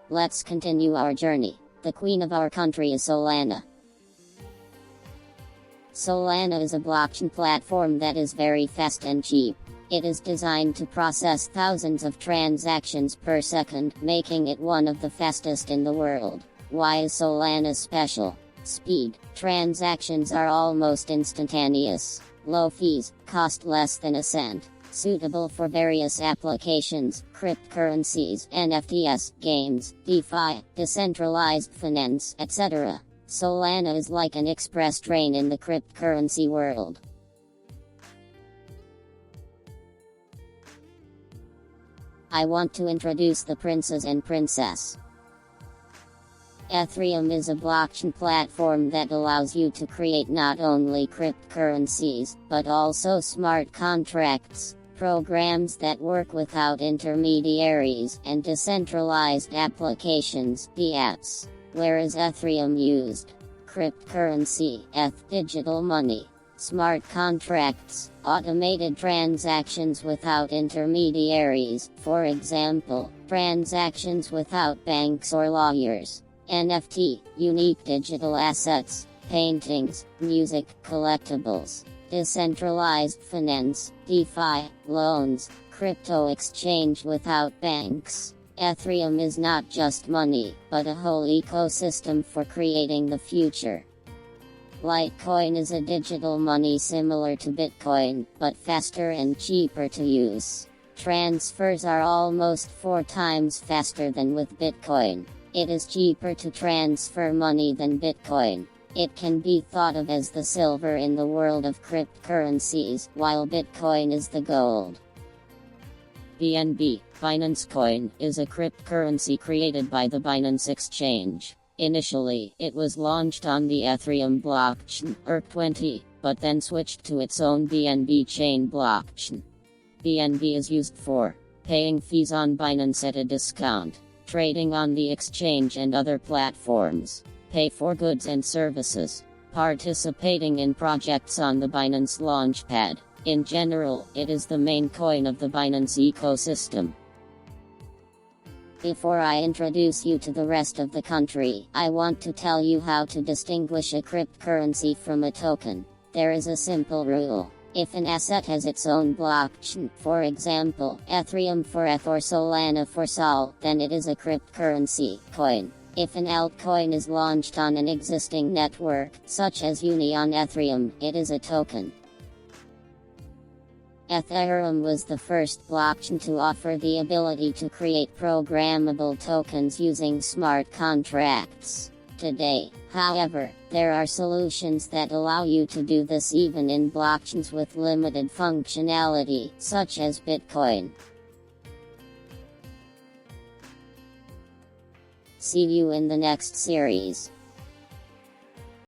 Let's continue our journey. The queen of our country is Solana. Solana is a blockchain platform that is very fast and cheap. It is designed to process thousands of transactions per second, making it one of the fastest in the world. Why is Solana special? Speed. Transactions are almost instantaneous. Low fees, cost less than a cent. Suitable for various applications, cryptocurrencies, NFTs, games, DeFi, decentralized finance, etc. Solana is like an express train in the cryptocurrency world. I want to introduce the princes and princess. Ethereum is a blockchain platform that allows you to create not only cryptocurrencies, but also smart contracts, programs that work without intermediaries, and decentralized applications, DApps. Where is Ethereum used? Cryptocurrency, digital money. Smart contracts, automated transactions without intermediaries, for example, transactions without banks or lawyers. NFT, unique digital assets, paintings, music, collectibles. Decentralized finance, DeFi, loans, crypto exchange without banks. Ethereum is not just money, but a whole ecosystem for creating the future. Litecoin is a digital money similar to Bitcoin, but faster and cheaper to use. Transfers are almost 4 times faster than with Bitcoin. It is cheaper to transfer money than Bitcoin. It can be thought of as the silver in the world of cryptocurrencies, while Bitcoin is the gold. BNB, Binance Coin, is a cryptocurrency created by the Binance Exchange. Initially, it was launched on the Ethereum blockchain, ERC20, but then switched to its own BNB chain blockchain. BNB is used for paying fees on Binance at a discount, trading on the exchange and other platforms, pay for goods and services, participating in projects on the Binance Launchpad. In general, it is the main coin of the Binance ecosystem. Before I introduce you to the rest of the country, I want to tell you how to distinguish a cryptocurrency from a token. There is a simple rule. If an asset has its own blockchain, for example, Ethereum for ETH or Solana for Sol, then it is a cryptocurrency coin. If an altcoin is launched on an existing network, such as Uni on Ethereum, it is a token. Ethereum was the first blockchain to offer the ability to create programmable tokens using smart contracts. Today, however, there are solutions that allow you to do this even in blockchains with limited functionality, such as Bitcoin. See you in the next series.